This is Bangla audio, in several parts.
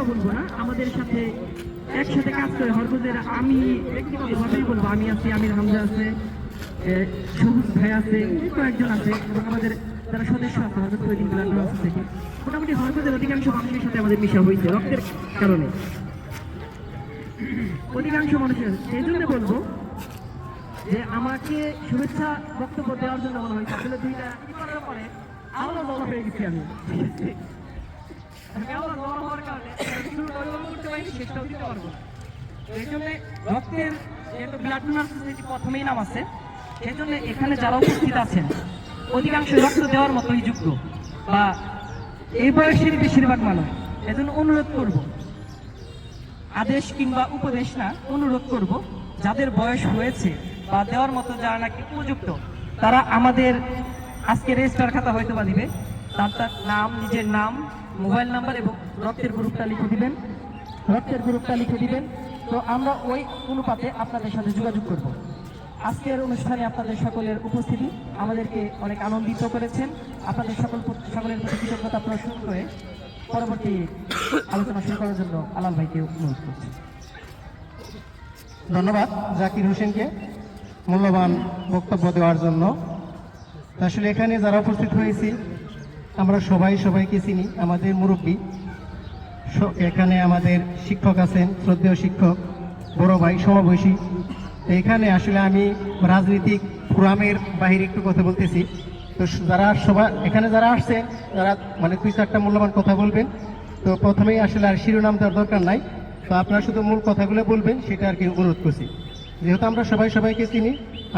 বলবো না, আমাদের সাথে একসাথে কাজ করে হরকতের, আমি ব্যক্তিগতভাবেই বলবো, আমি আছি, আমির হামজা আছে, সবুজ ভাই আছে, কয়েকজন আছে, এবং আমাদের যারা সদস্য আছে হরকত ওয়েডিং ব্লাড ডোনার্স থেকে মোটামুটি হরকতের অধিকাংশ মানুষের সাথে আমাদের মিশা হয়েছে রক্তের কারণে, অধিকাংশ মানুষের। সেই জন্য বলবো যে আমাকে শুভেচ্ছা বক্তব্য দেওয়ার জন্য মনে হয়েছে আসলে দুইটা কি করার পরে আলাদা দলা হয়ে গেছি আমি। আলাদা দলা হওয়ার কারণে করতে পারি, শেষটাও দিতে পারবো। এই জন্য রক্তের যেহেতু ব্লাড ডোনার সোসাইটি প্রথমেই নাম আছে, সেই জন্য এখানে যারা উপস্থিত আছেন অধিকাংশ রক্ত দেওয়ার মতোই যোগ্য বা এই বয়সের বেশিরভাগ মানুষ। এজন্য অনুরোধ করব, আদেশ কিংবা উপদেশ না, অনুরোধ করব যাদের বয়স হয়েছে বা দেওয়ার মতো যারা নাকি উপযুক্ত, তারা আমাদের আজকে রেজিস্টার খাতা হয়তো বা দিবে, তার নাম, নিজের নাম, মোবাইল নাম্বার এবং রক্তের গ্রুপটা লিখে দিবেন, রক্তের গ্রুপটা লিখে দিবেন। তো আমরা ওই অনুপাতে আপনাদের সাথে যোগাযোগ করব। আজকের অনুষ্ঠানে আপনাদের সকলের উপস্থিতি আমাদেরকে অনেক আনন্দিত করেছেন। আপনাদের সকলের প্রতি কৃতজ্ঞতা প্রকাশ করে পরবর্তী আলোচনা শুরু করার জন্য আলাল ভাইকে অনুরোধ করছি। ধন্যবাদ জাকির হোসেনকে মূল্যবান বক্তব্য দেওয়ার জন্য। আসলে এখানে যারা উপস্থিত হয়েছি আমরা সবাইকে চিনি, আমাদের মুরব্বী, এখানে আমাদের শিক্ষক আছেন, শ্রদ্ধেয় শিক্ষক, বড় ভাই, সমবয়সী। এখানে আসলে আমি রাজনৈতিক ফোরামের বাহিরে একটু কথা বলতেছি। তো যারা সবাই এখানে যারা আসছেন তারা মানে 2-4টা মূল্যবান কথা বলবেন। তো প্রথমেই আসলে আর শিরোনাম দেওয়ার দরকার নাই, তো আপনারা শুধু মূল কথাগুলো বলবেন, সেটা আর কি অনুরোধ করছি। যেহেতু আমরা সবাইকে চিনি,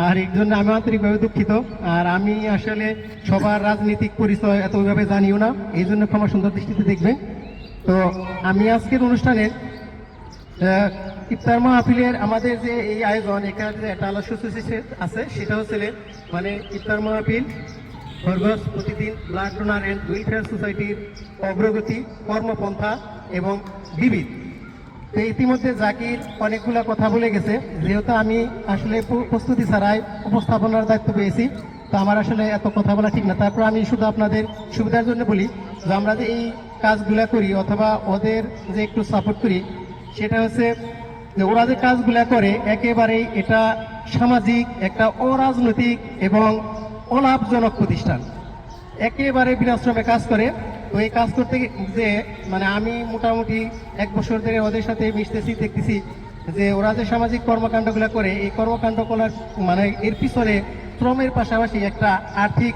আর এর জন্য আমি আন্তরিকভাবে দুঃখিত। আর আমি আসলে সবার রাজনৈতিক পরিচয় এত ওইভাবে জানিও না, এই জন্য ক্ষমা সুন্দর দৃষ্টিতে দেখবেন। তো আমি আজকের অনুষ্ঠানের ইফতার মাহফিলের আমাদের যে এই আয়োজন, এখানে যে একটা আলোচ্য আছে সেটা হচ্ছে মানে ইফতার মাহফিল খরগোশ প্রতিদিন ব্লাড ডোনার অ্যান্ড ওয়েলফেয়ার সোসাইটির অগ্রগতি, কর্মপন্থা এবং বিবিধ। তো ইতিমধ্যে জাকির অনেকগুলো কথা বলে গেছে, যেহেতু আমি আসলে প্রস্তুতি ছাড়াই উপস্থাপনার দায়িত্ব পেয়েছি, তো আমার আসলে এত কথা বলা ঠিক না। তারপর আমি শুধু আপনাদের সুবিধার জন্য বলি যে আমরা যে এই কাজগুলা করি অথবা ওদের যে একটু সাপোর্ট করি, সেটা হচ্ছে যে ওরা যে কাজগুলা করে একেবারেই এটা সামাজিক একটা অরাজনৈতিক এবং অলাভজনক প্রতিষ্ঠান, একেবারে বিনাশ্রমে কাজ করে। তো এই কাজ করতে যে মানে আমি মোটামুটি 1 বছর ধরে ওদের সাথে মিশতেছি, দেখতেছি যে ওরা যে সামাজিক কর্মকাণ্ডগুলো করে, এই কর্মকাণ্ড করার মানে এর পিছনে শ্রমের পাশাপাশি একটা আর্থিক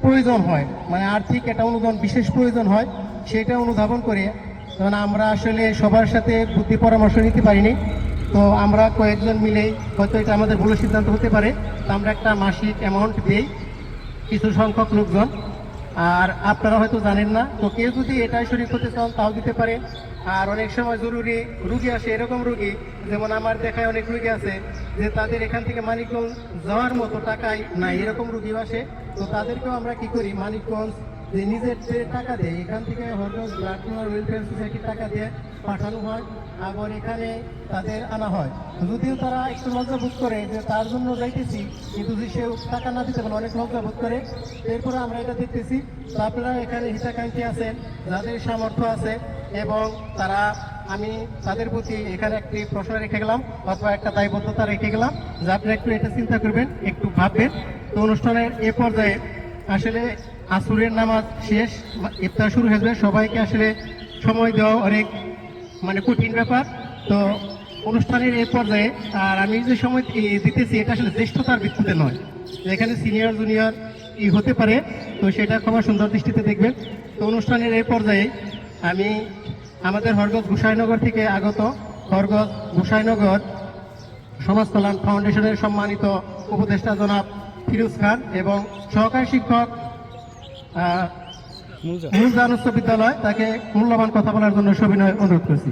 প্রয়োজন হয়, মানে আর্থিক একটা অনুদান বিশেষ প্রয়োজন হয়। সেটা অনুধাবন করে মানে আমরা আসলে সবার সাথে বুদ্ধি পরামর্শ নিতে পারিনি। তো আমরা কয়েকজন মিলেই, হয়তো এটা আমাদের ভুল সিদ্ধান্ত হতে পারে, তো আমরা একটা মাসিক অ্যামাউন্ট দিই কিছু সংখ্যক লোকজন। আর আপনারা হয়তো জানেন না, তো কেউ যদি এটাই শরীর করতে চান তাও দিতে পারে। আর অনেক সময় জরুরি রুগী আসে, এরকম রুগী যেমন আমার দেখায় অনেক রুগী আছে যে তাদের এখান থেকে মানিকগঞ্জ যাওয়ার মতো টাকাই নাই, এরকম রুগীও আসে। তো তাদেরকেও আমরা কি করি, মানিকগঞ্জ যে নিজের যে টাকা দেয়, এখান থেকে হরগঞ্জ ব্লাড ডোনার ওয়েলফেয়ার সোসাইটির টাকা দিয়ে পাঠানো হয়, আবার এখানে তাদের আনা হয়। যদিও তারা একটু লজ্জা বোধ করে যে তার জন্য যাইতেছি, কিন্তু যদি সে টাকা না দিতে পারে অনেক লজ্জা বোধ করে। এরপরে আমরা এটা দেখতেছি। তো আপনারা এখানে হিতাকাঙ্ক্ষী আছেন, যাদের সামর্থ্য আছে, এবং তারা আমি তাদের প্রতি এখানে একটি প্রশ্ন রেখে গেলাম অথবা একটা দায়বদ্ধতা রেখে গেলাম যে আপনারা একটু এটা চিন্তা করবেন, একটু ভাববেন। তো অনুষ্ঠানের এ পর্যায়ে আসলে আসরের নামাজ শেষ, ইফতার শুরু হয়ে যাবে। সবাইকে আসলে সময় দেওয়া অনেক মানে কঠিন ব্যাপার। তো অনুষ্ঠানের এই পর্যায়ে আর আমি যে সময় দিতেছি এটা আসলে জ্যেষ্ঠতার ভিত্তিতে নয়, এখানে সিনিয়র জুনিয়র হতে পারে, তো সেটা ক্ষমা সুন্দর দৃষ্টিতে দেখবেন। তো অনুষ্ঠানের এই পর্যায়ে আমি আমাদের হরগঞ্জ গোসাইনগর থেকে আগত হরগঞ্জ গোসাইনগর সমাজ কল্যাণ ফাউন্ডেশনের সম্মানিত উপদেষ্টা জনাব ফিরোজ খান এবং সহকারী শিক্ষক মুলজান উচ্চ বিদ্যালয়, তাকে মূল্যবান কথা বলার জন্য সবিনয় অনুরোধ করছি।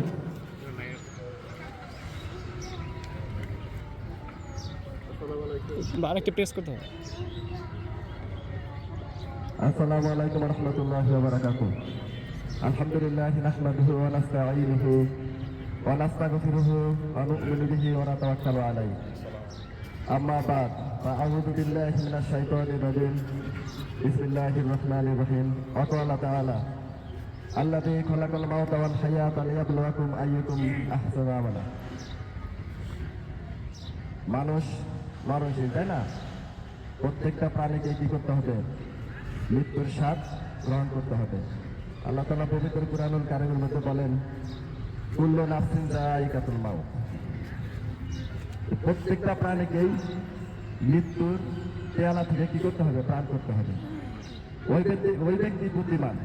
আসসালামু আলাইকুম ওয়া রাহমাতুল্লাহি ওয়া বারাকাতুহু। আলহামদুলিল্লাহি নাহমাদুহু ওয়া নাস্তাঈনুহু ওয়া নাস্তাগফিরুহু ওয়া নু'মিনু বিহি ওয়া নাতাওয়াক্কালু আলাইহি। আম্মা বা'দ, ফাআউযু বিল্লাহি মিনাশ শাইতানির রাজীম। বিসমিল্লাহির রাহমানির রাহিম। ওয়া ক্বালা তাআলা আল্লাযী খালাকাল মাউতা ওয়াল হায়াতা লিয়াবলুয়াকুম আইয়ুকুম আহসানু আমালা। মানুষই তাই না, প্রত্যেকটা প্রাণীকে কি করতে হবে? মৃত্যুর স্বাদ গ্রহণ করতে হবে। আল্লাহ তাআলা পবিত্র কুরআনুল কারীমের মধ্যে বলেন, কুল্লু নাফসিন যায়িকাতুল মাউত। প্রত্যেকটা প্রাণীকেই মৃত্যুর পেয়ালা থেকে কি করতে হবে? পান করতে হবে। ওই ব্যক্তি বুদ্ধিমান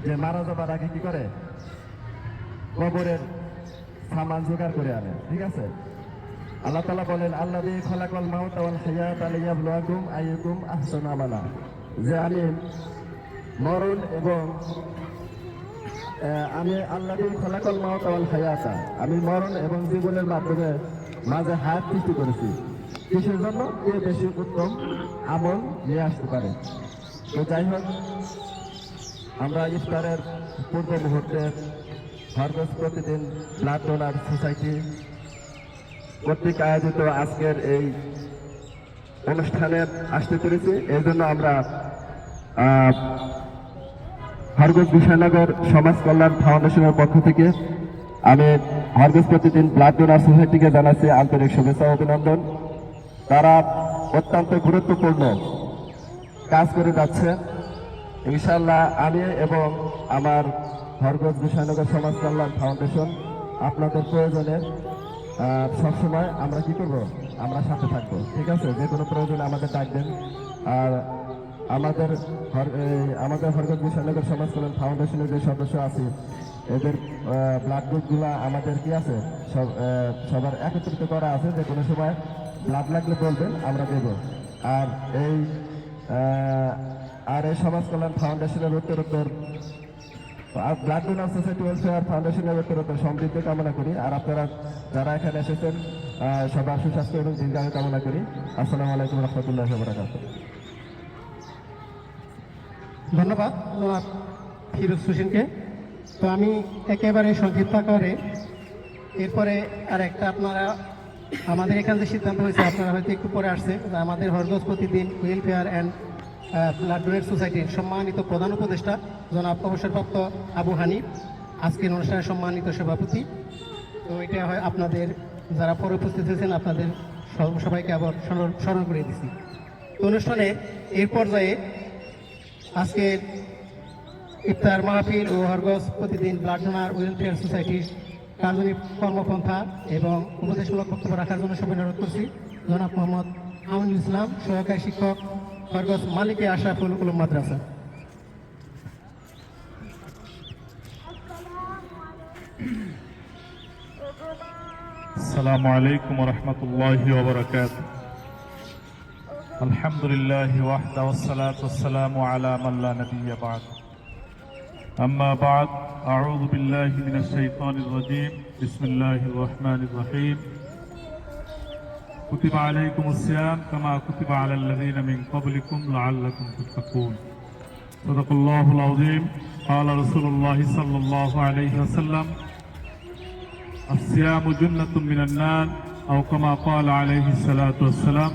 যে মারা যাবার আগে কি করে? কবরের সামান জোগাড় করে আনে। ঠিক আছে, আল্লাহ তাআলা বলেন, আল্লাযী খালাকাল মাউতা ওয়াল হায়াতা লিয়াবলুয়াকুম আইয়ুকুম আহসানু আমালা, যে আমি মরণ এবং আল্লাযী খালাকাল মাউতা ওয়াল হায়াতা, আমি মরণ এবং জীবনের মাঝে হায়াত সৃষ্টি করেছি। কিসের জন্য? কে বেশি উত্তম আমল নিয়ে আসতে পারে। তো যাই হোক, আমরা ইফতারের পূর্ব মুহূর্তে হরগজ প্রতিদিন ব্লাড ডোনার সোসাইটি কর্তৃক আয়োজিত আজকের এই অনুষ্ঠানে আসতে পেরেছি। এই জন্য আমরা হরগজ বিশালনগর সমাজ কল্যাণ ফাউন্ডেশনের পক্ষ থেকে আমি হরগজ প্রতিদিন ব্লাড ডোনার সোসাইটিকে জানাচ্ছি আন্তরিক শুভেচ্ছা ও অভিনন্দন। তারা অত্যন্ত গুরুত্বপূর্ণ কাজ করে যাচ্ছে। ইনশাআল্লাহ আমি এবং আমার হরগজ বিশালনগর সমাজ কল্যাণ ফাউন্ডেশন আপনাদের প্রয়োজনে সবসময় আমরা কি করব? আমরা সাথে থাকবো। ঠিক আছে, যে কোনো প্রয়োজনে আমাদের ডাকবেন। আর আমাদের হরগজ বিশালনগর সমাজ কল্যাণ ফাউন্ডেশনের যে সদস্য আছে, এদের ব্লাড গ্রুপগুলো আমাদের কি আছে, সবার একত্রিত করা আছে। যে কোনো সময় ব্লাড লাগলে বলবেন, আমরা দেব। আর এই সমাজ কল্যাণ ফাউন্ডেশনের উত্তরোত্তর ব্লাড ডোনার সোসাইটি ওয়েলফেয়ার ফাউন্ডেশনের উত্তরোত্তর সমৃদ্ধি কামনা করি। আর আপনারা যারা এখানে এসেছেন সবার সুস্বাস্থ্য এবং দীর্ঘায়ু কামনা করি। আসসালামু আলাইকুম রহমতুল্লাহি ওয়া বারাকাতুহু। ধন্যবাদ ফিরোজ হোসেনকে। তো আমি একেবারে সংক্ষিপ্ত আকারে এরপরে আর একটা, আপনারা আমাদের এখান থেকে সিদ্ধান্ত হয়েছে, আপনারা হয়তো একটু পরে আসছে, আমাদের হরগজ প্রতিদিন ওয়েলফেয়ার অ্যান্ড ব্লাড ডোনার সোসাইটির সম্মানিত প্রধান উপদেষ্টা জনাব অবসরপ্রাপ্ত আবু হানিফ আজকের অনুষ্ঠানের সম্মানিত সভাপতি। তো এটা হয় আপনাদের যারা পরে উপস্থিত হয়েছেন আপনাদের সবাইকে আবার স্মরণ করে দিচ্ছি। তো অনুষ্ঠানে এর পর্যায়ে আজকের ইফতার মাহফিল ও হরগজ প্রতিদিন ব্লাড ডোনার ওয়েলফেয়ার সোসাইটির কার্যনির্বাহী কর্মপন্থা এবং উপদেশমূলক বক্তব্য রাখার জন্য সবাই অনুরোধ করছি জনাব মোহাম্মদ আমিনুল ইসলাম, সহকারী শিক্ষক, হরগজ মালিকে আশরাফুল উলুম মাদ্রাসা। السلام عليكم ورحمة الله وبركاته. الحمد لله وحده والصلاة والسلام على من لا نبي بعد. أما بعد، أعوذ بالله من الشيطان الرجيم. بسم الله الرحمن الرحيم. كتب عليكم الصيام كما كتب على الذين من قبلكم لعلكم تتقون. صدق الله العظيم. قال رسول الله صلى الله عليه وسلم: الصيام جنة من النار أو كما قال عليه الصلاة والسلام.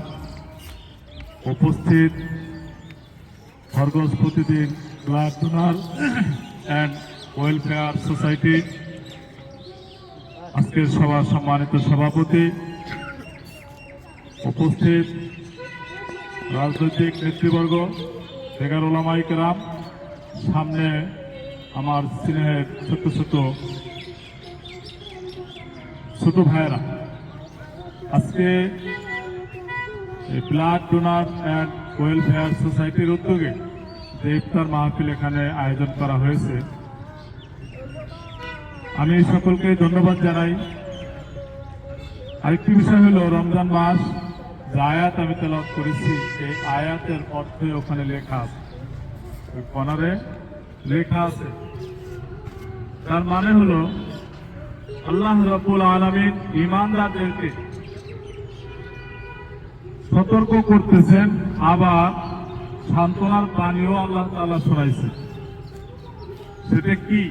উপস্থিত হরগজ প্রতিদিন blood donor and welfare society আজকের সভার সম্মানিত সভাপতি, উপস্থিত রাজনৈতিক নেতৃবর্গ, বেকার ওলামায়ে কেরাম, সামনে আমার স্নেহের ছোট ভাইয়েরা, আজকে ব্লাড ডোনার অ্যান্ড ওয়েলফেয়ার সোসাইটির উদ্যোগে যে ইফতার মাহফিল এখানে আয়োজন করা হয়েছে, আমি সকলকে ধন্যবাদ জানাই। আরেকটি বিষয় হলো, রমজান মাস যে আয়াত আমি তেলাওয়াত করেছি, এই আয়াতের অর্থে ওখানে লেখা আছে, ওই কর্নারে লেখা আছে। তার মানে হলো আল্লাহ রাব্বুল আলামিন ঈমানদারদেরকে সতর্ক করতেছেন, আবার সান্ত্বনার বাণীও আল্লাহ তাআলা শোনাইছে। সেটা কি?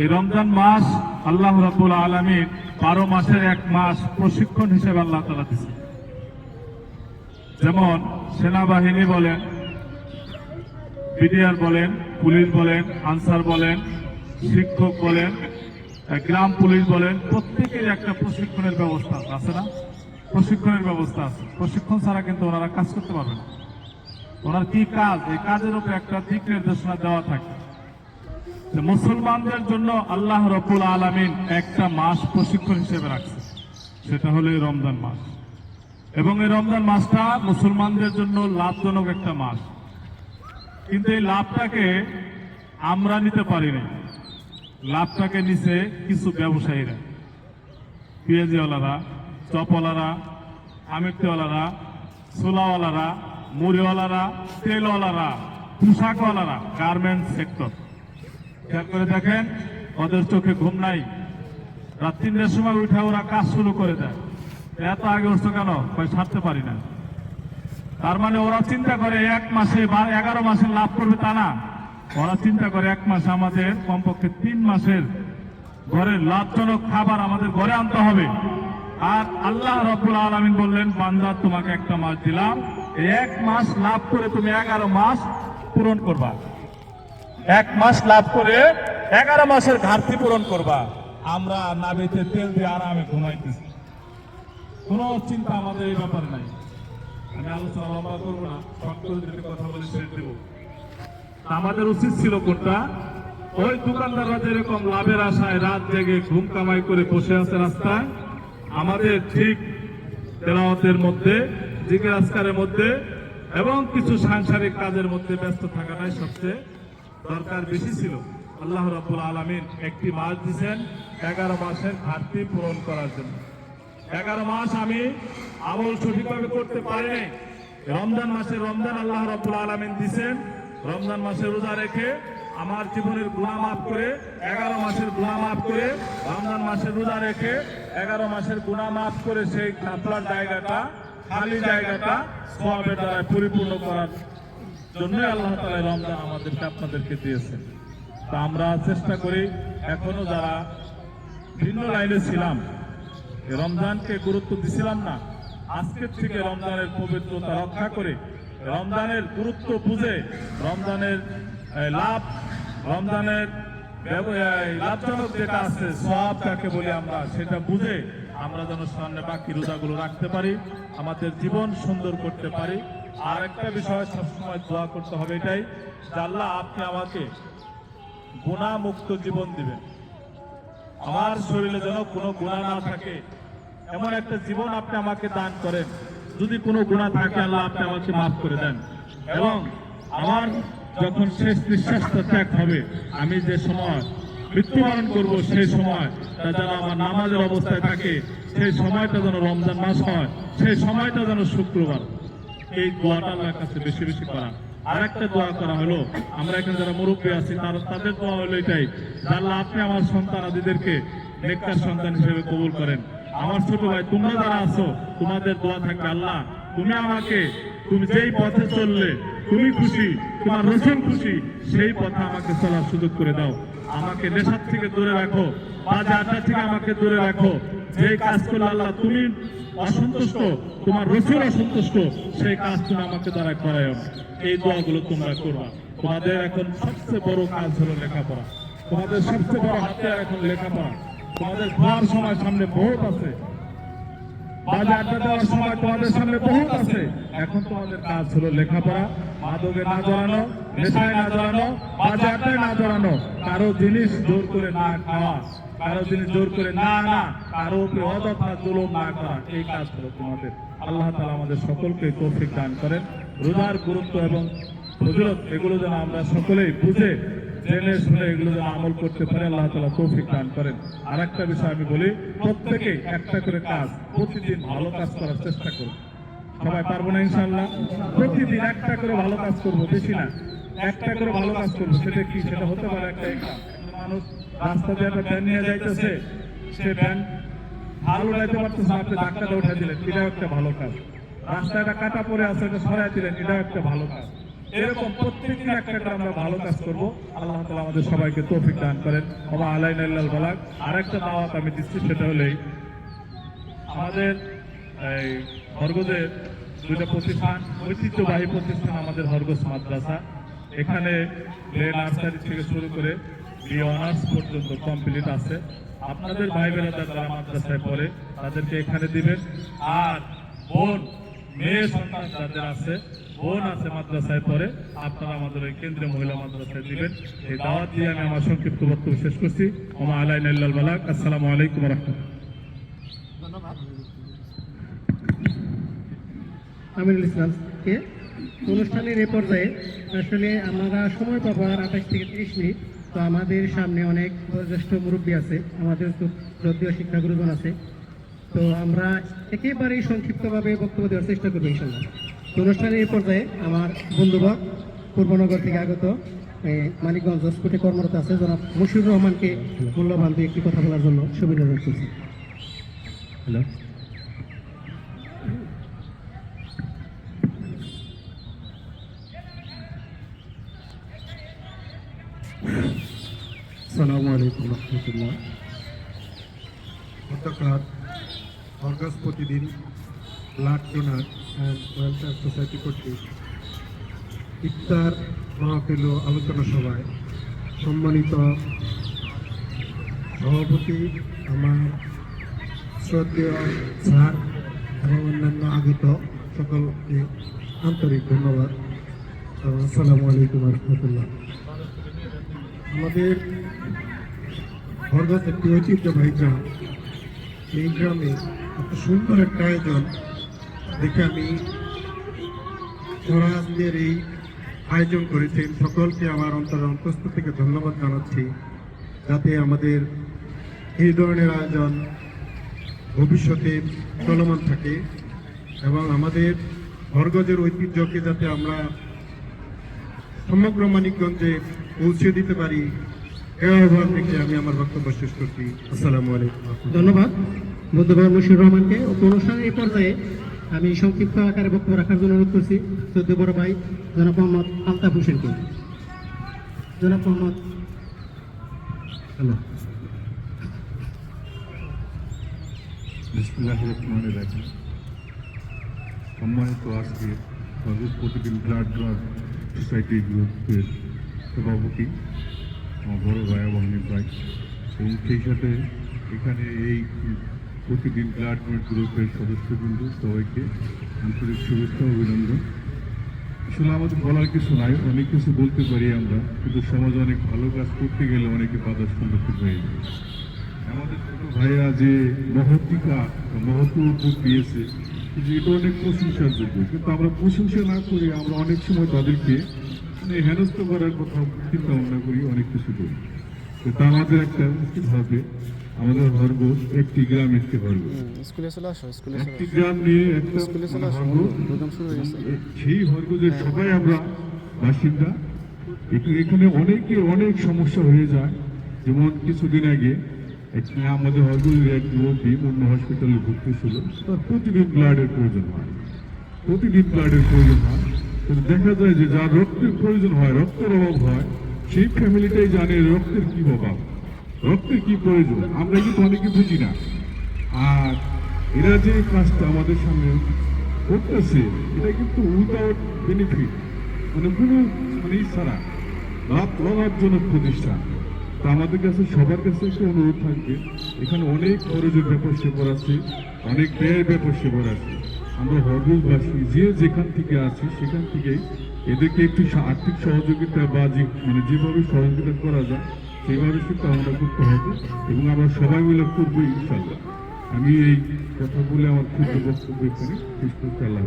এই রমজান মাস আল্লাহ রাব্বুল আলামিন 12 মাসের এক মাস প্রশিক্ষণ হিসেবে আল্লাহ তাআলা দিয়েছে। যেমন সেনাবাহিনী বলেন, বিডিআর বলেন, পুলিশ বলেন, আনসার বলেন, শিক্ষক বলেন, গ্রাম পুলিশ বলেন, প্রত্যেকের একটা প্রশিক্ষণের ব্যবস্থা আছে না? প্রশিক্ষণের ব্যবস্থা আছে। প্রশিক্ষণ ছাড়া কিন্তু ওনারা কাজ করতে পারবে না। ওনার কি কাজ, এই কাজের উপরে একটা দিক নির্দেশনা দেওয়া থাকে। যে মুসলমানদের জন্য আল্লাহ রাব্বুল আলামিন একটা মাস প্রশিক্ষণ হিসেবে রাখছে, সেটা হলো এই রমজান মাস। এবং এই রমজান মাসটা মুসলমানদের জন্য লাভজনক একটা মাস। কিন্তু এই লাভটাকে আমরা নিতে পারি না, লাভটাকে নিছে কিছু ব্যবসায়ীরা, পেঁয়াজিওয়ালারা, চপওয়ালারা, আমিরওয়ালারা, ছোলাওয়ালারা, মুড়িওয়ালারা, তেলওয়ালারা, পোশাকওয়ালারা, গার্মেন্টস সেক্টর। খেয়াল করে দেখেন, ওদের চোখে ঘুম নাই। রাত 3টার সময় উঠে ওরা কাজ শুরু করে দেয়। এত আগে উঠছো কেন? ছাড়তে পারি না। তার মানে ওরা চিন্তা করে 1 মাসে বা 11 মাসে লাভ করবে তা না। ওরা চিন্তা করে 1 মাসে আমাদের কমপক্ষে 3 মাসের ঘরের লাভজনক খাবার আমাদের ঘরে আনতে হবে। আর আল্লাহ রাব্বুল আলামিন বললেন, বান্দা তোমাকে একটা মাস দিলাম, এই 1 মাস লাভ করে তুমি 11 মাস পূরণ করবা। 1 মাস লাভ করে 11 মাসের ঘাটতি পূরণ করবা। আমরা নাবিতে তেল দিয়ে আরামে ঘুমাইতেছি, কোনো চিন্তা আমাদের এই ব্যাপারে নাই। আমি আলোচনা লম্বা করবো না, শর্ট করে দুটো কথা বলে ছেড়ে দেবো। আমাদের উচিত ছিল কোনটা? ওই দোকানদাররা যেরকম লাভের আশায় রাত জেগে ঘুম কামাই করে বসে আছে রাস্তায়, আমাদের ঠিক তেলাওয়াতের মধ্যে, জিকির আজকারের মধ্যে এবং কিছু সাংসারিক কাজের মধ্যে ব্যস্ত থাকাটাই সবচেয়ে দরকার বেশি ছিল। আল্লাহ রাব্বুল আলামিন একটি মাস দিয়েছেন 11 মাসের ঘাটতি পূরণ করার জন্য। 11 মাস আমি আমল সঠিকভাবে করতে পারিনি। রমজান মাসে রমজান আল্লাহ রাব্বুল আলামিন দিয়েছেন, রমজান মাসে রোজা রেখে আমার জীবনের গুনাহ মাফ করে, 11 মাসের গুনাহ মাফ করে, রমজান মাসে রোজা রেখে 11 মাসের গুনাহ মাফ করে সেই খাপলার জায়গাটা, খালি জায়গাটা সওয়াবের দ্বারা পরিপূর্ণ করার জন্য আল্লাহ তাআলা রমজান আমাদেরকে আপনাদেরকে দিয়েছেন। তা আমরা চেষ্টা করি, এখনো যারা ভিন্ন লাইনে ছিলাম, রমজানকে গুরুত্ব দিছিলাম না, আজকের থেকে রমজানের পবিত্রতা রক্ষা করে, রমজানের গুরুত্ব বুঝে, রমজানের লাভ, রমজানের লাভজনক যেটা আছে, সওয়াব যাকে বলি আমরা, সেটা বুঝে আমরা যেন সামনে বাকি রোজাগুলো রাখতে পারি, আমাদের জীবন সুন্দর করতে পারি। আর একটা বিষয় সবসময় দোয়া করতে হবে এটাই, যে আল্লাহ আপনি আমাকে গুনাহ মুক্ত জীবন দিবেন, আমার শরীরে যেন কোনো গুনাহ না থাকে, এমন একটা জীবন আপনি আমাকে দান করেন। যদি কোনো গুনাহ থাকে আল্লাহ আপনি আমাকে মাফ করে দেন। এবং আমার যখন শেষ নিঃশ্বাসটা ত্যাগ হবে, আমি যে সময় মৃত্যুবরণ করব, সেই সময় তা যেন আমার নামাজের অবস্থায় থাকে, সেই সময়টা যেন রমজান মাস হয়, সেই সময়টা যেন শুক্রবার। এই দোয়াটা আল্লাহর কাছে বেশি বেশি করা। আর একটা দোয়া করা হলো, আমরা এখানে যারা মুরব্বী আছি তাদের দোয়া হলো এটাই, যে আল্লাহ আপনি আমার সন্তানাদিদেরকে নেককার সন্তান হিসেবে কবুল করেন। আমার ছোট ভাই তোমরা যারা আছো, তোমাদের দোয়া থাকবে, আল্লাহ তুমি আমাকে, তুমি যেই পথে চললে তুমি খুশি, তোমার রাসূল খুশি, সেই পথে আমাকে চলার সুযোগ করে দাও। আমাকে নেশার থেকে দূরে রাখো, বাজে আড্ডা থেকে আমাকে দূরে রাখো। যেই কাজ করলে আল্লাহ তুমি অসন্তুষ্ট, তোমার রাসূল অসন্তুষ্ট, সেই কাজ তুমি আমাকে দ্বারা করায়। এই দোয়াগুলো তোমরা করবা। তোমাদের এখন সবচেয়ে বড় কাজ হলো লেখাপড়া, তোমাদের সবচেয়ে বড় হাতিয়ার এখন লেখাপড়া। তোমাদের খাওয়ার সময় সামনে বহুত আছে, বাজে আড্ডা দেওয়ার সময় তোমাদের সামনে বহুত আছে। এখন তোমাদের কাজ হলো লেখাপড়া, মাদকে না জড়ানো, নেশায় না জড়ানো, বাজে আড্ডায় না জড়ানো, কারো জিনিস জোর করে না খাওয়া, কারো জিনিস জোর করে না আনা, কারো উপরে অযথা জুলুম না করা। এই কাজ হলো তোমাদের। আল্লাহ তাআলা আমাদের সকলকে তৌফিক দান করেন। রোজার গুরুত্ব এবং ফজিলত এগুলো যেন আমরা সকলেই বুঝে জেনে শুনে এগুলো যেন আমল করতে পারে, আল্লাহ তাআলা তৌফিক দান করেন। আর একটা বিষয় আমি বলি, প্রত্যেকে একটা করে কাজ প্রতিদিন ভালো কাজ করার চেষ্টা করব। সবাই পারবো না ইনশাআল্লাহ? প্রতিদিন একটা করে ভালো কাজ করব, বেশি না, একটা করে ভালো কাজ করবো। সেটা কি? সেটা হতে পারে একটা মানুষ রাস্তা দিয়ে একটা ভ্যান নিয়ে যাইতেছে, সে ভ্যান ভালো যাইতে পারতেছে, আপনি ধাক্কাটা উঠে দিলেন, এটাও একটা ভালো কাজ। রাস্তাটা কাটা পড়ে আছে, এটা সরাই দিলেন, এটাও একটা ভালো কাজ। এরকম প্রত্যেকদিন একটা করে আমরা ভালো কাজ করবো। আল্লাহ তাআলা আমাদের সবাইকে তৌফিক দান করেন। ওমা আলাইনা ইল্লাল বালাগ। আরেকটা দাওয়াত আমি দিচ্ছি, সেটা হলেই আমাদের এই হরগজের দুইটা প্রতিষ্ঠান, ঐতিহ্যবাহী প্রতিষ্ঠান, আমাদের হরগজ মাদ্রাসা। এখানে নার্সারি থেকে শুরু করে অনার্স পর্যন্ত কমপ্লিট আছে। আপনাদের ভাই বোনেরা যারা মাদ্রাসায় পড়ে তাদেরকে এখানে দিবেন। আর বোন মেয়ে সন্তান যাদের আছে, বোন আছে মাদ্রাসায় পড়ে, আপনারা আমাদের ওই কেন্দ্রীয় মহিলা মাদ্রাসায় দিবেন। এই দাওয়াত দিয়ে আমি আমার সংক্ষিপ্ত বক্তব্য শেষ করছি। ওমা আলাইনা ইল্লাল বালাগ। আসসালামু আলাইকুম ওয়া রাহমাতুল্লাহ। আমিনুল ইসলামকে অনুষ্ঠানের এ পর্যায়ে আসলে আমরা সময় পাবো আর 28 থেকে 30 মিনিট। তো আমাদের সামনে অনেক বয়োজ্যেষ্ঠ মুরব্বী আছে, আমাদের যদিও শিক্ষাগুরুজন আছে। তো আমরা একেবারেই সংক্ষিপ্তভাবে বক্তব্য দেওয়ার চেষ্টা করবো ইনশাল্লাহ। তো অনুষ্ঠানের এই পর্যায়ে আমার বন্ধুবর পূর্বনগর থেকে আগত মানিকগঞ্জ হসপিটালে কর্মরত আছে জনাব মশিউর রহমানকে মূল্যবান দিয়ে একটি কথা বলার জন্য সুবিধা করছি। হ্যালো। আসসালামু আলাইকুম রহমতুল্লাহ। গতকাল অগস্ট প্রতিদিন blood donor and welfare society কর্তৃক ইফতার মাহফিল ও আলোচনা সভায় সম্মানিত সভাপতি আমার শ্রদ্ধেয় স্যার এবং অন্যান্য আগত সকলকে আন্তরিক ধন্যবাদ। আসসালামু আলাইকুম রহমতুল্লাহ। আমাদের বরগাছ একটি ঐতিহ্যবাহী গ্রাম। এই গ্রামে এত সুন্দর একটা আয়োজন দেখে আমি যারা আজকের এই আয়োজন করেছেন সকলকে আমার অন্তঃস্থল থেকে ধন্যবাদ জানাচ্ছি, যাতে আমাদের এই ধরনের আয়োজন ভবিষ্যতে চলমান থাকে এবং আমাদের বরগজের ঐতিহ্যকে যাতে আমরা সমগ্র মানিকগঞ্জে পৌঁছে দিতে পারি, এই আহ্বান থেকে আমি আমার বক্তব্য শেষ করছি। আসসালামু আলাইকুম। ধন্যবাদ বন্ধুবান মশিউর রহমানকে। অনুষ্ঠানের এই পর্যায়ে আমি সংক্ষিপ্ত আকারে বক্তব্য রাখার জন্য অনুরোধ করছি সদ্য বড় ভাই জনাব মোহাম্মদ আলতাফ হোসেনকে। জনাব মোহাম্মদ। হ্যালো। বিসমিল্লাহির রহমানির রহিম। সম্মানিত আজকে প্রতিদিন ব্লাড ডোনার সোসাইটি গ্রুপের সভাপতি আমার বড় ভাই অবনীত ভাই এবং সেই সাথে এখানে এই প্রতিদিন ব্লাড ডোনার গ্রুপের সদস্যবৃন্দ সবাইকে আন্তরিক শুভেচ্ছা অভিনন্দন। আসলে আমাদের বলার কিছু নাই, অনেক কিছু বলতে পারি আমরা, কিন্তু সমাজে অনেক ভালো কাজ করতে গেলে অনেকে বাধার সম্মুখীন হয়ে যায়। আমাদের ছোট ভাইয়া যে মহত্তিকা মহৎ উদ্যোগ দিয়েছে, এটা অনেক প্রশংসার যোগ্য, কিন্তু আমরা প্রশংসা না করে আমরা অনেক সময় তাদেরকে হেনস্থ করার কথা চিন্তা ভাবনা করি, অনেক কিছু করি। তা আমাদের একটা উচিত হবে, আমাদের হরগোশ একটি গ্রাম একটি হরগোশ, একটি গ্রাম নিয়ে একটা হরগোশ, সেই হরগোশের সবাই আমরা বাসিন্দা। এখানে অনেক সমস্যা হয়ে যায়। যেমন কিছুদিন আগে আমাদের হরগোশের এক রোগী অন্য হসপিটালে ভর্তি ছিল, তার প্রতিদিন ব্লাডের প্রয়োজন হয়, কিন্তু দেখা যায় যে যার রক্তের প্রয়োজন হয়, রক্তের অভাব হয়, সেই ফ্যামিলিটাই জানে রক্তের কি অভাব, রক্তের কি প্রয়োজন। আমরা কিন্তু অনেকে বুঝি না। আর এরা যে কাজটা আমাদের সামনে করতেছে, এটা কিন্তু উইদাউট বেনিফিট, কোনো ছাড়া লাভজনক প্রতিষ্ঠান। তা আমাদের কাছে সবার কাছে একটা অনুরোধ থাকবে, এখানে অনেক খরচের ব্যাপার স্যাপার আছে, অনেক ব্যয়ের ব্যাপার স্যাপার আছে। আমরা হরগোশবাসী যে যেখান থেকে আছি সেখান থেকে এদেরকে একটু আর্থিক সহযোগিতা বা যেভাবে সহযোগিতা করা যায় সেইভাবে চিন্তা ভাবনা করতে হবে এবং আমরা সবাই মিলে করবো ইনশাল্লাহ। আমি এই কথা বলে আমার ক্ষুদ্র বক্তব্য এখানে শেষ করতে চাইলাম।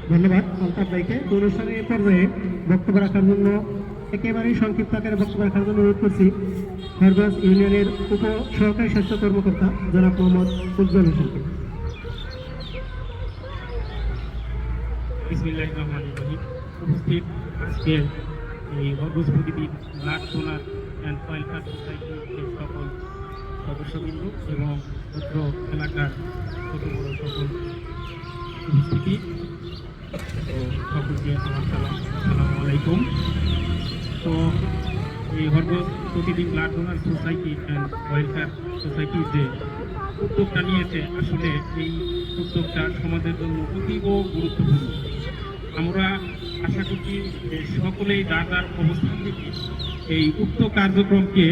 ধন্যবাদ আলতাফ ভাইকে। অনুষ্ঠানের এই পর্যায়ে বক্তব্য রাখার জন্য একেবারেই সংক্ষিপ্ত আকারে বক্তব্য রাখার জন্য অনুরোধ করছি হরগোশ ইউনিয়নের উপ সহকারী স্বাস্থ্য কর্মকর্তা জনাব মোহাম্মদ উজ্জ্বল হোসেনকে। বিসমিল্লাহির রহমানির রহিম। উপস্থিত আজকের এই হরগোশ প্রতিদিন ব্লাড ডোনার অ্যান্ড ওয়েলফেয়ার সোসাইটির সকল সদস্যবৃন্দ এবং ক্ষুদ্র এলাকার ছোট বড় সকল উপস্থিতি, তো সকলকে আমার সালাম, আসসালামু আলাইকুম। তো এই হরগোশ প্রতিদিন blood donor society and welfare society যে উদ্যোগটা নিয়েছে, আসলে এই উদ্যোগটা সমাজের জন্য অতীব গুরুত্বপূর্ণ। আমরা আশা করছি যে সকলেই যার যার অবস্থান থেকে এই উক্ত কার্যক্রমকে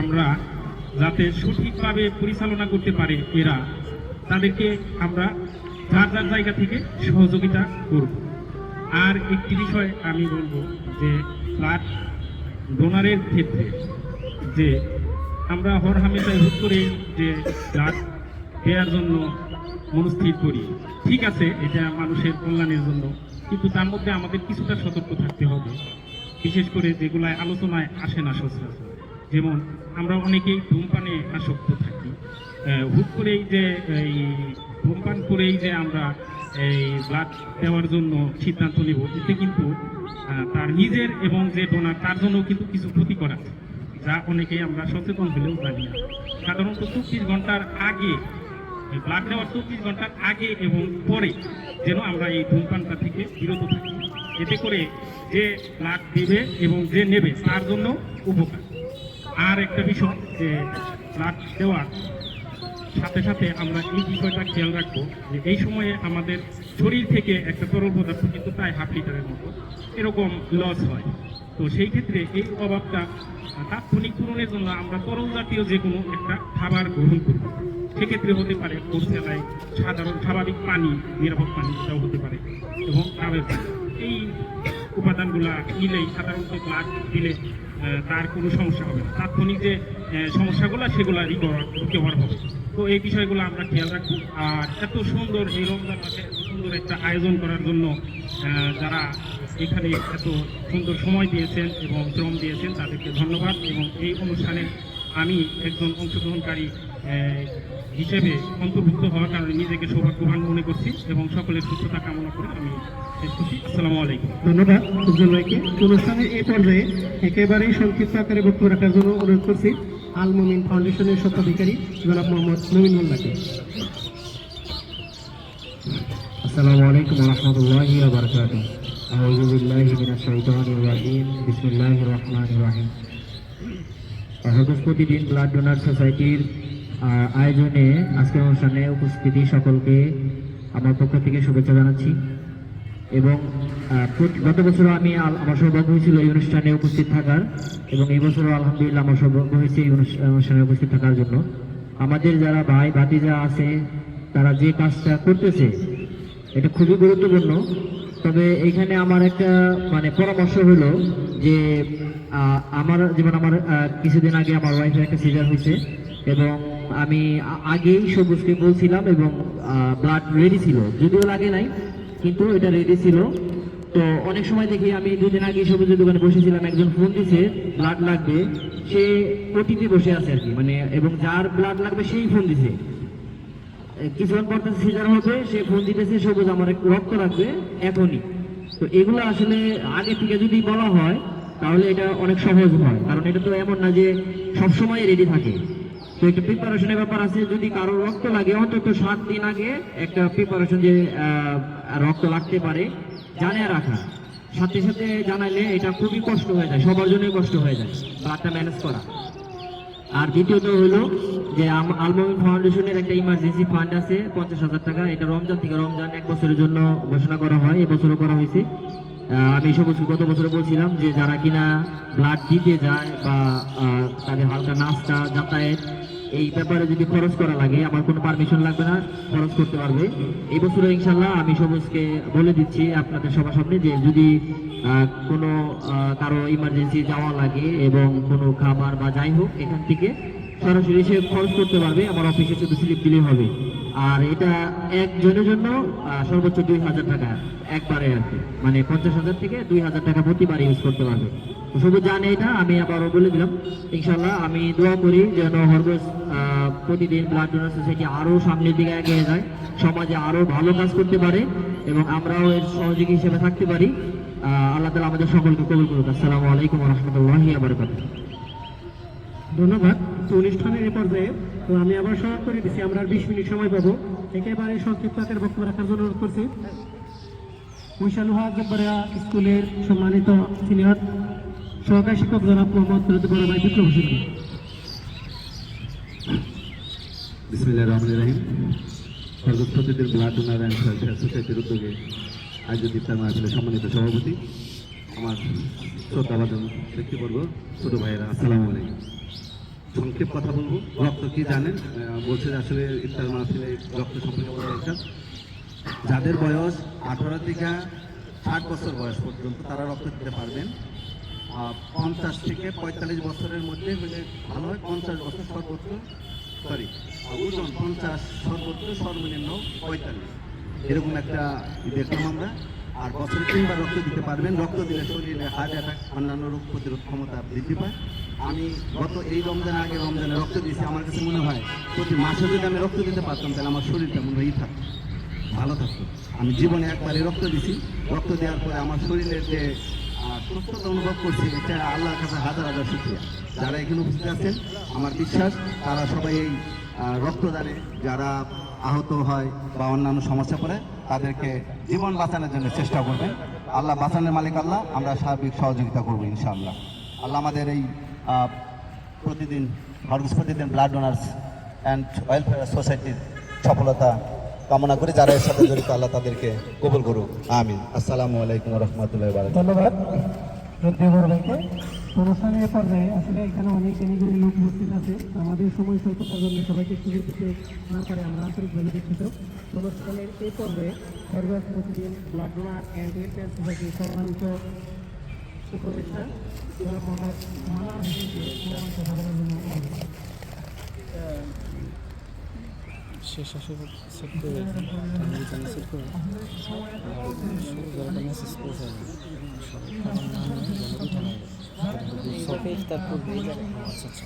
আমরা যাতে সঠিকভাবে পরিচালনা করতে পারে এরা, তাদেরকে আমরা যার যার জায়গা থেকে সহযোগিতা করব। আর একটি বিষয় আমি বলবো যে ব্লাড ডোনারের ক্ষেত্রে যে আমরা হর হামেশাই হুট করেই যে ব্লাড দেওয়ার জন্য মনস্থির করি, ঠিক আছে, এটা মানুষের কল্যাণের জন্য, কিন্তু তার মধ্যে আমাদের কিছুটা সতর্ক থাকতে হবে। বিশেষ করে যেগুলায় আলোচনায় আসে না সচরাচর, যেমন আমরা অনেকেই ধূমপানে আসক্ত থাকি। হুট করেই যে এই ধূমপান করেই যে আমরা এই ব্লাড দেওয়ার জন্য সিদ্ধান্ত নেব, এতে কিন্তু তার নিজের এবং যে ডোনার তার জন্য কিন্তু কিছু ক্ষতিকর আছে, যা অনেকেই আমরা সচেতন হলেও জানি না। সাধারণত 24 ঘন্টার আগে, ব্লাড দেওয়ার 24 ঘন্টার আগে এবং পরে যেন আমরা এই ধূমপানটা থেকে বিরত থাকি। এতে করে যে ব্লাড দেবে এবং যে নেবে তার জন্য উপকার। আর একটা বিষয় যে ব্লাড দেওয়ার সাথে সাথে আমরা এই বিষয়টা খেয়াল রাখবো যে এই সময়ে আমাদের শরীর থেকে একটা তরল পদার্থ কিন্তু প্রায় 1/2 লিটারের মতো এরকম লস হয়। তো সেই ক্ষেত্রে এই অভাবটা তাৎক্ষণিক পূরণের জন্য আমরা তরল জাতীয় যে কোনো একটা খাবার গ্রহণ করব। সেক্ষেত্রে হতে পারে কোর্সেলাই সাধারণ স্বাভাবিক পানি, নিরাপদ পানি, এটাও হতে পারে, এবং ডাবের পানি। এই উপাদানগুলা নিলেই সাধারণত ব্লাড দিলে তার কোনো সমস্যা হবে না। তাৎক্ষণিক যে সমস্যাগুলো সেগুলো রিকভার হবে। তো এই বিষয়গুলো আমরা খেয়াল রাখবো। আর এত সুন্দর এই রমজান মাসে এত সুন্দর একটা আয়োজন করার জন্য যারা এখানে এত সুন্দর সময় দিয়েছেন এবং শ্রম দিয়েছেন তাদেরকে ধন্যবাদ। এবং এই অনুষ্ঠানে আমি একজন অংশগ্রহণকারী হিসেবে অন্তর্ভুক্ত হওয়ার কারণে নিজেকে সৌভাগ্যবান মনে করছি এবং সকলের সুস্থতা কামনা করে আমি শেষ করছি। আসসালামু আলাইকুম। ধন্যবাদ উজ্জ্বল ভাইকে। অনুষ্ঠানের এই পর্যায়ে একেবারেই সংক্ষিপ্ত আকারে বক্তব্য রাখার জন্য অনুরোধ করছি আল মুমিন ফাউন্ডেশনের স্বত্বাধিকারী জনাব মোহাম্মদ মুমিন মোল্লাকে। আসসালামু আলাইকুম ওয়া রাহমাতুল্লাহি ওয়া বারাকাতুহু। আউযু বিল্লাহি মিনাশ শাইতানির রাজিম। বিসমিল্লাহির রহমানির রহিম। হরগোস প্রতিদিন ব্লাড ডোনার সোসাইটির আয়োজনে আজকের অনুষ্ঠানে উপস্থিতি সকলকে আমার পক্ষ থেকে শুভেচ্ছা জানাচ্ছি। এবং গত বছরও আমি আমার সৌভাগ্য হয়েছিল এই অনুষ্ঠানে উপস্থিত থাকার, এবং এই বছরও আলহামদুলিল্লাহ আমার সৌভাগ্য হয়েছে এই অনুষ্ঠানে উপস্থিত থাকার জন্য। আমাদের যারা ভাই ভাতিজা আছে তারা যে কাজটা করতেছে এটা খুবই গুরুত্বপূর্ণ। তবে এইখানে আমার একটা পরামর্শ হলো যে আমার কিছুদিন আগে আমার ওয়াইফের একটা সিজার হয়েছে, এবং আমি আগেই সবুজকে বলছিলাম, এবং ব্লাড রেডি ছিল, যদিও লাগে নাই কিন্তু এটা রেডি ছিল। তো অনেক সময় দেখি আমি 2 দিন আগে সবুজের দোকানে বসেছিলাম, একজন ফোন দিছে ব্লাড লাগবে, সে ওটিতে বসে আছে আর কি, এবং যার ব্লাড লাগবে সেই ফোন দিছে। কিছুক্ষণ পর সিজার হবে, সে ফোন দিতেছে সবুজ আমার একটু রক্ত লাগবে এখনই। তো এগুলো আসলে আগে থেকে যদি বলা হয় তাহলে এটা অনেক সহজ হয়, কারণ এটা তো এমন না যে সবসময় রেডি থাকে। তো একটা প্রিপারেশনের ব্যাপার আছে। যদি কারো রক্ত লাগে অন্তত 7 দিন আগে একটা প্রিপারেশন, যে রক্ত লাগতে পারে জানিয়ে রাখা। সাথে সাথে জানাইলে এটা খুবই কষ্ট হয়ে যায়, সবার জন্যই কষ্ট হয়ে যায় ব্লাডটা ম্যানেজ করা। আর দ্বিতীয়ত হলো যে আল মুমিন ফাউন্ডেশনের একটা ইমার্জেন্সি ফান্ড আছে 50,000 টাকা। এটা রমজান 1 বছরের জন্য ঘোষণা করা হয়, এবছরও করা হয়েছে। আমি গত বছর বলছিলাম যে যারা কিনা ব্লাড দিতে যায় বা তাদের হালকা নাস্তা, যাতায়াত, এই ব্যাপারে যদি খরচ করা লাগে, আমার কোনো পারমিশন লাগবে না, খরচ করতে পারবে। এই বছরে ইনশাল্লাহ আমি সবুজকে বলে দিচ্ছি আপনাদের সবার সামনে যে যদি কোনো কারো ইমার্জেন্সি যাওয়া লাগে এবং কোনো খাবার বা যাই হোক, এখান থেকে সরাসরি সে খরচ করতে পারবে, আমার অফিসে শুধু স্লিপ দিলেই হবে। আর এটা একজনের জন্য সর্বোচ্চ 2,000 টাকা একবারে আর কি, 50,000 থেকে 2,000 টাকা প্রতিবার ইউজ করতে পারবে। তো সবুজ জানে এটা, আমি আবারও বলে দিলাম। ইনশাল্লাহ আমি দোয়া করি যেন হরগোস প্রতিদিন ব্লাড ডোনার সোসাইটি আরও সামনের দিকে এগিয়ে যায়, সমাজে আরও ভালো কাজ করতে পারে, এবং আমরাও এর সহযোগী হিসেবে থাকতে পারি। আল্লাহ তাআলা আমাদের সকলকে কবুল করুন। আসসালামু আলাইকুম ওয়া রাহমাতুল্লাহি ওয়া বারাকাতুহু। ধন্যবাদ। তো অনুষ্ঠানের এই পর্যায়ে তো আমি আবার স্মরণ করে দিচ্ছি আমরা আর 20 মিনিট সময় পাবো। একেবারে সংক্ষিপ্ত আকারে বক্তব্য রাখার জন্য অনুরোধ করছি মহিষালুহা জব্বারিয়া স্কুলের সম্মানিত সিনিয়র সহকারী শিক্ষক জনাব মোহাম্মদ বড় ভাই বিপ্লব হোসেনকে। বিসমিল্লাহির রহমানির রহিম। হরগোস প্রতিদিন ব্লাড ডোনার অ্যান্ড ওয়েলফেয়ার সোসাইটির উদ্যোগে আয়োজিত ইফতার মাহফিলের সম্মানিত সভাপতি, আমার শ্রদ্ধাভাজন ব্যক্তিবর্গ, ছোট ভাইয়েরা, আসসালামু আলাইকুম। সংক্ষেপ কথা বলবো। রক্ত কি জানেন? বলছে যে আসলে ইফতার মাহফিলে রক্ত সম্পর্কে বলা দরকার। যাদের বয়স 18 থেকে 60 বছর বয়স পর্যন্ত তারা রক্ত দিতে পারবেন। 50 থেকে 45 বছরের মধ্যে হলে ভালো হয়। 50 বছর সর্বোচ্চ, ওজন 50 সর্বোচ্চ, সর্বনিম্ন 45, এরকম একটা দেখলাম আমরা। আর বছরে 3 বার রক্ত দিতে পারবেন। রক্ত দিলে শরীরে হার্ট অ্যাটাক, অন্যান্য রোগ প্রতিরোধ ক্ষমতা বৃদ্ধি পায়। আমি গত এই রমজান, আগে রমজানে রক্ত দিয়েছি। আমার কাছে মনে হয় প্রতি মাসে যদি আমি রক্ত দিতে পারতাম তাহলে আমার শরীরটা মনে হয় থাকতো, ভালো থাকতো। আমি জীবনে একবারই রক্ত দিছি। রক্ত দেওয়ার পরে আমার শরীরের যে সুস্থতা অনুভব করছি, এটা আল্লাহর কাছে হাজার হাজার শুকরিয়া। যারা এখানে উপস্থিত আছেন, আমার বিশ্বাস তারা সবাই এই রক্তদানে যারা আহত হয় বা অন্যান্য সমস্যা পড়ে তাদেরকে জীবন বাঁচানোর জন্য চেষ্টা করবেন। আল্লাহ বাঁচানোর মালিক আল্লাহ, আমরা সার্বিক সহযোগিতা করবো ইনশাআল্লাহ। আল্লাহ আমাদের এই প্রতিদিন ব্লাড ডোনার্স অ্যান্ড ওয়েলফেয়ার সোসাইটির সফলতা কামনা করে যারা এর সাথে জড়িত, আল্লাহ তাদেরকে কবুল করুক, আমিন। আসসালামু আলাইকুম রহমতুল্লাহ। ধন্যবাদ শ্রদ্ধেয় বড় ভাইকে। অনুষ্ঠানের পর্যায়ে আসলে এখানে অনেক জ্ঞানীগুলি লোক উপস্থিত আছে। আমাদের সময় স্বল্পতার জন্য সবাইকে সুযোগ দিতে না পারে আমরা আন্তরিকভাবে দুঃখিত। অনুষ্ঠানের এই পর্বে সর্বাস প্রতিদিন ব্লাড ডোনার অ্যান্ড ওয়েলফেয়ার সোসাইটির সম্মানিত উপদেষ্টা মোহাম্মদ মানার হোসেনকে মঞ্চে সাধারণ জন্য শেষ আসে সেট করে চ্যানেল সেট করে মেসেজ করেছে সবে তারপর আচ্ছা আচ্ছা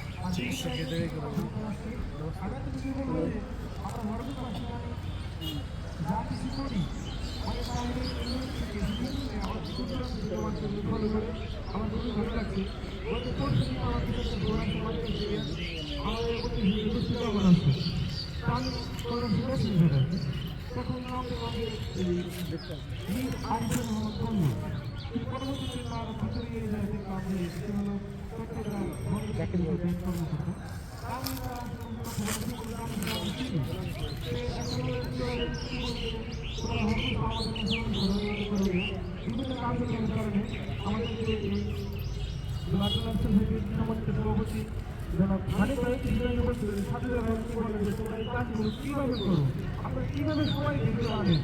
কিভাবে সবাই দেখতে পারেন।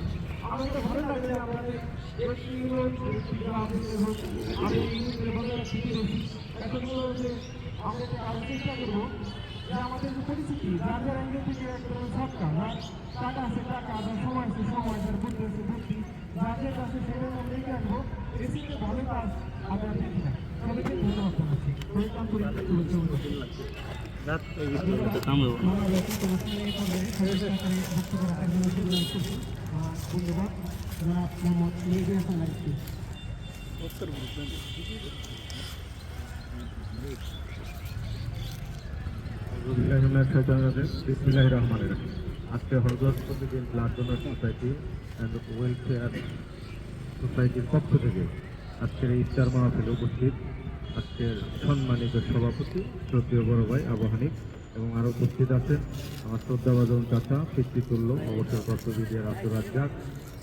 আমার তো ভালো লাগছে আমাদের এখন যে আমরা আরো চেষ্টা করবো যে আমাদের যে পরিস্থিতি যার যার অ্যাঙ্গেল থেকে একদম সবটা টাকা আছে টাকা, যার সময় আছে সময়, যার বুদ্ধি আছে বুদ্ধি, যার যার কাছে সেটার মধ্যে রেখে আসবো। এসে ভালো কাজ আমরা দেখি না। সবাইকে ধন্যবাদ জানাচ্ছি। ওয়েলকাম করি আজকে হরগজ প্রতিদিন blood donor society and welfare সোসাইটির পক্ষ থেকে আজকের এই ইফতার মাহফিলে উপস্থিত আজকের সম্মানিত সভাপতি শ্রদ্ধেয় বড় ভাই আবু হানিফ, এবং আরও উপস্থিত আছেন আমার শ্রদ্ধাভাজন চাচা পিতৃতুল্য অবসরপ্রাপ্ত বিডিআর আব্দুর রাজ্জাক,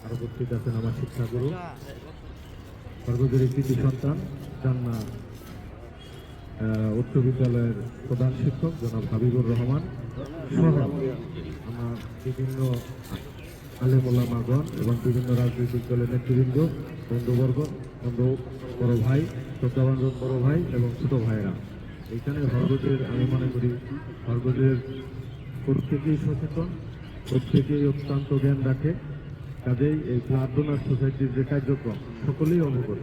আর উপস্থিত আছেন আমার শিক্ষাগুরু হরগজের কৃতি সন্তান জান্না উচ্চ বিদ্যালয়ের প্রধান শিক্ষক জনাব হাবিবুর রহমান সহ আমার বিভিন্ন আলেমুলামাগণ এবং বিভিন্ন রাজনৈতিক দলের নেতৃবৃন্দ, বন্ধুবর্গ, বড় ভাই, শ্রদ্ধাভাজন বড় ভাই এবং ছোট ভাইয়েরা। এইখানে হরগজের আমি মনে করি হরগজের প্রত্যেকেই সচেতন, প্রত্যেকেই অত্যন্ত জ্ঞান রাখে। কাজেই এই ব্লাড ডোনার সোসাইটির যে কার্যক্রম সকলেই অবগত,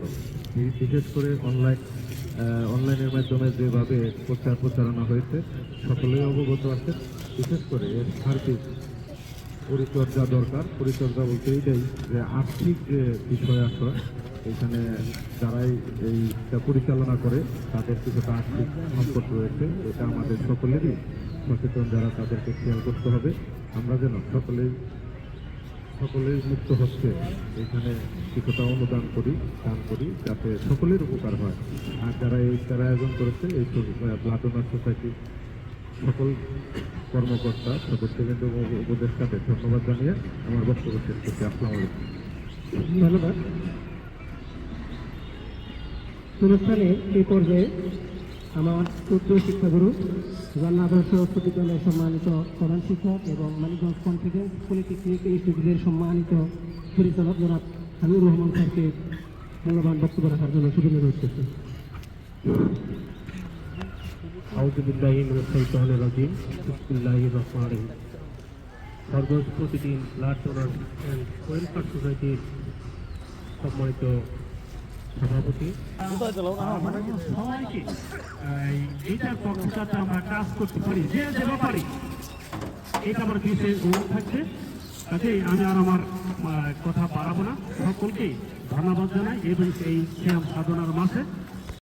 বিশেষ করে অনলাইনের মাধ্যমে যেভাবে প্রচারণা হয়েছে সকলেই অবগত আছে। বিশেষ করে এর সার্বিক পরিচর্যা দরকার। পরিচর্যা বলতে এইটাই যে আর্থিক যে বিষয় আসে এখানে যারাই এইটা পরিচালনা করে তাদের কিছুটা আর্থিক সংকট রয়েছে, এটা আমাদের সকলেরই সচেতন যারা তাদেরকে খেয়াল করতে হবে। আমরা যেন সকলেই মুক্ত হচ্ছে এখানে কিছুটা অনুদান করি, দান করি, যাতে সকলের উপকার হয়। আর যারা এই তারা আয়োজন করেছে এই ব্লাড ডোনার সোসাইটি সকল কর্মকর্তা, সদস্যবৃন্দ এবং উপদেষ্টাদের ধন্যবাদ জানিয়ে আমার বক্তব্য শেষ করছি। আসসালামু আলাইকুম। ধন্যবাদ। অনুষ্ঠানে এই পর্যায়ে আমার তথ্য শিক্ষাগুরু জান্নাত আদর্শ উচ্চ বিদ্যালয়ের সম্মানিত প্রধান শিক্ষক এবং মানিকগঞ্জ কনফিডেন্স পলিটেকনিক ইনস্টিটিউটের সম্মানিত পরিচালক জনাব হামিদুর রহমান স্যারকে মূল্যবান বক্তব্য রাখার জন্য সুযোগ অনুরোধ করছি। আউযু বিল্লাহি মিনাশ শাইতানির রাজিম। বিসমিল্লাহির রহমানির রহিম। খরগোশ প্রতিদিন ব্লাড ডোনার অ্যান্ড ওয়েলফেয়ার সোসাইটির সম্মানিত সভাপতি, সবাইকে এইটার পক্ষে আমরা কাজ করতে পারি, যে পারি এটা আমার বিশেষ গুণ থাকবে। কাজেই আমি আর আমার কথা বাড়াবো না, সকলকে ধন্যবাদ জানাই এবং এই শ্যাম সাধনার মাসে